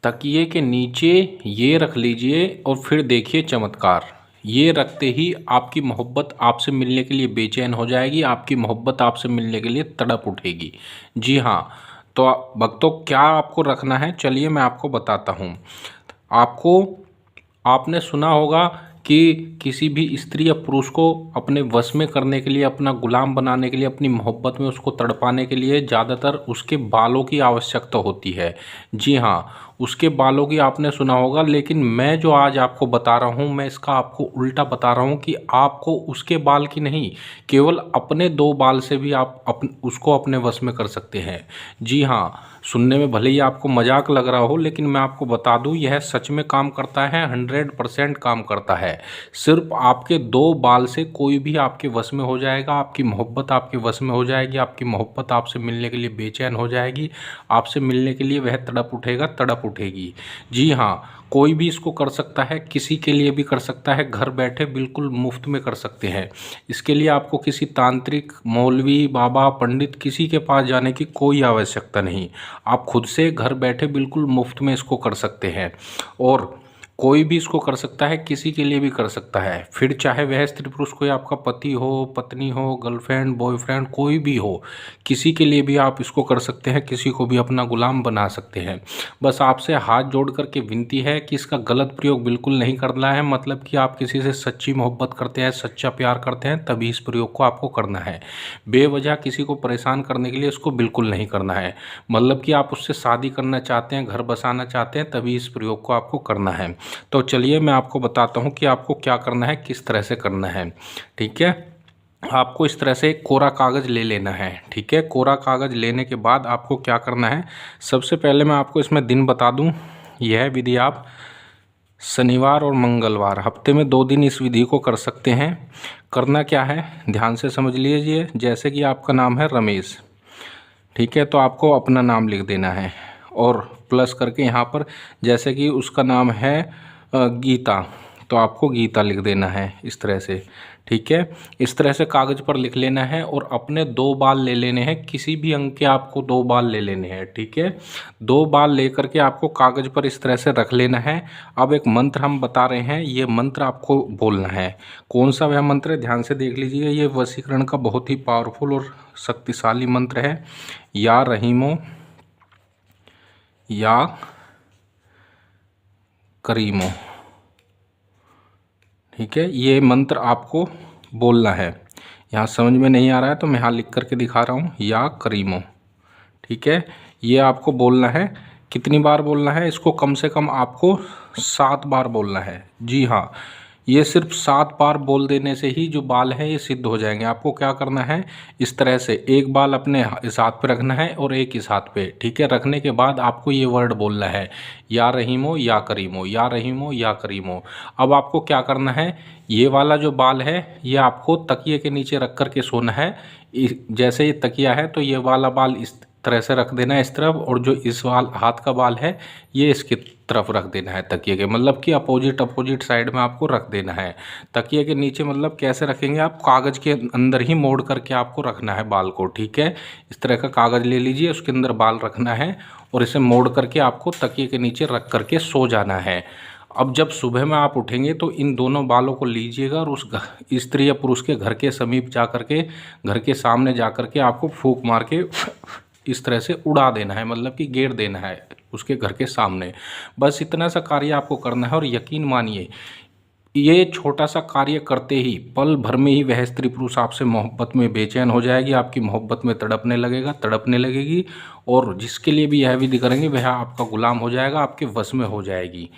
तकिए के नीचे ये रख लीजिए और फिर देखिए चमत्कार। ये रखते ही आपकी मोहब्बत आपसे मिलने के लिए बेचैन हो जाएगी, आपकी मोहब्बत आपसे मिलने के लिए तड़प उठेगी। जी हाँ, तो भक्तों क्या आपको रखना है, चलिए मैं आपको बताता हूँ। आपको आपने सुना होगा कि किसी भी स्त्री या पुरुष को अपने वश में करने के लिए, अपना गुलाम बनाने के लिए, अपनी मोहब्बत में उसको तड़पाने के लिए ज़्यादातर उसके बालों की आवश्यकता होती है। जी हाँ, उसके बालों की आपने सुना होगा, लेकिन मैं जो आज आपको बता रहा हूँ, मैं इसका आपको उल्टा बता रहा हूँ कि आपको उसके बाल की नहीं, केवल अपने 2 बाल से भी आप उसको अपने वश में कर सकते हैं। जी हाँ, सुनने में भले ही आपको मजाक लग रहा हो, लेकिन मैं आपको बता दूं यह सच में काम करता है, 100% काम करता है। सिर्फ आपके 2 बाल से कोई भी आपके वश में हो जाएगा, आपकी मोहब्बत आपके वश में हो जाएगी, आपकी मोहब्बत आपसे मिलने के लिए बेचैन हो जाएगी, आपसे मिलने के लिए वह तड़प उठेगा, तड़प उठेगी। जी हाँ, कोई भी इसको कर सकता है, किसी के लिए भी कर सकता है, घर बैठे बिल्कुल मुफ्त में कर सकते हैं। इसके लिए आपको किसी तांत्रिक, मौलवी, बाबा, पंडित किसी के पास जाने की कोई आवश्यकता नहीं। आप खुद से घर बैठे बिल्कुल मुफ्त में इसको कर सकते हैं और कोई भी इसको कर सकता है, किसी के लिए भी कर सकता है। फिर चाहे वह स्त्री पुरुष कोई आपका पति हो, पत्नी हो, गर्लफ्रेंड, बॉयफ्रेंड, कोई भी हो, किसी के लिए भी आप इसको कर सकते हैं, किसी को भी अपना गुलाम बना सकते हैं। बस आपसे हाथ जोड़ करके विनती है कि इसका गलत प्रयोग बिल्कुल नहीं करना है। मतलब कि आप किसी से सच्ची मोहब्बत करते हैं, सच्चा प्यार करते हैं, तभी इस प्रयोग को आपको करना है। बेवजह किसी को परेशान करने के लिए इसको बिल्कुल नहीं करना है। मतलब कि आप उससे शादी करना चाहते हैं, घर बसाना चाहते हैं, तभी इस प्रयोग को आपको करना है। तो चलिए मैं आपको बताता हूँ कि आपको क्या करना है, किस तरह से करना है। ठीक है, आपको इस तरह से कोरा कागज़ ले लेना है। ठीक है, कोरा कागज़ लेने के बाद आपको क्या करना है, सबसे पहले मैं आपको इसमें दिन बता दूं। यह विधि आप शनिवार और मंगलवार, हफ्ते में 2 दिन इस विधि को कर सकते हैं। करना क्या है, ध्यान से समझ लीजिए। जैसे कि आपका नाम है रमेश, ठीक है, तो आपको अपना नाम लिख देना है और प्लस करके यहाँ पर, जैसे कि उसका नाम है गीता, तो आपको गीता लिख देना है इस तरह से। ठीक है, इस तरह से कागज़ पर लिख लेना है और अपने 2 बाल ले लेने हैं, किसी भी अंक के आपको 2 बाल ले लेने हैं। ठीक है, 2 बाल लेकर के आपको कागज़ पर इस तरह से रख लेना है। अब एक मंत्र हम बता रहे हैं, ये मंत्र आपको बोलना है। कौन सा वह मंत्र है, ध्यान से देख लीजिए। ये वशीकरण का बहुत ही पावरफुल और शक्तिशाली मंत्र है। या रहीमो, या करीमो। ठीक है, ये मंत्र आपको बोलना है। यहाँ समझ में नहीं आ रहा है तो मैं यहाँ लिख करके दिखा रहा हूँ, या करीमो। ठीक है, ये आपको बोलना है। कितनी बार बोलना है, इसको कम से कम आपको 7 बार बोलना है। जी हाँ, ये सिर्फ 7 बार बोल देने से ही जो बाल हैं ये सिद्ध हो जाएंगे। आपको क्या करना है, इस तरह से एक बाल अपने इस हाथ पे रखना है और एक इस हाथ पे। ठीक है, रखने के बाद आपको ये वर्ड बोलना है, या रहीमो या करीमो, या रहीमो या करीमो। अब आपको क्या करना है, ये वाला जो बाल है ये आपको तकिए के नीचे रख कर के सोना है। जैसे ये तकिया है तो ये वाला बाल इस तरह से रख देना है इस तरफ, और जो इस हाथ का बाल है ये इसकी तरफ रख देना है तकिए के, मतलब कि अपोजिट साइड में आपको रख देना है तकिए के नीचे। मतलब कैसे रखेंगे आप, कागज़ के अंदर ही मोड़ करके आपको रखना है बाल को। ठीक है, इस तरह का कागज़ ले लीजिए, उसके अंदर बाल रखना है और इसे मोड़ करके आपको तकिए के नीचे रख करके सो जाना है। अब जब सुबह में आप उठेंगे तो इन दोनों बालों को लीजिएगा और उस स्त्री या पुरुष के घर के समीप जा करके, घर के सामने जा करके आपको फूंक मार के इस तरह से उड़ा देना है, मतलब कि गेर देना है उसके घर के सामने। बस इतना सा कार्य आपको करना है और यकीन मानिए ये छोटा सा कार्य करते ही पल भर में ही वह स्त्री पुरुष आपसे मोहब्बत में बेचैन हो जाएगी, आपकी मोहब्बत में तड़पने लगेगा, तड़पने लगेगी, और जिसके लिए भी यह विधि करेंगे वह आपका गुलाम हो जाएगा, आपके वश में हो जाएगी।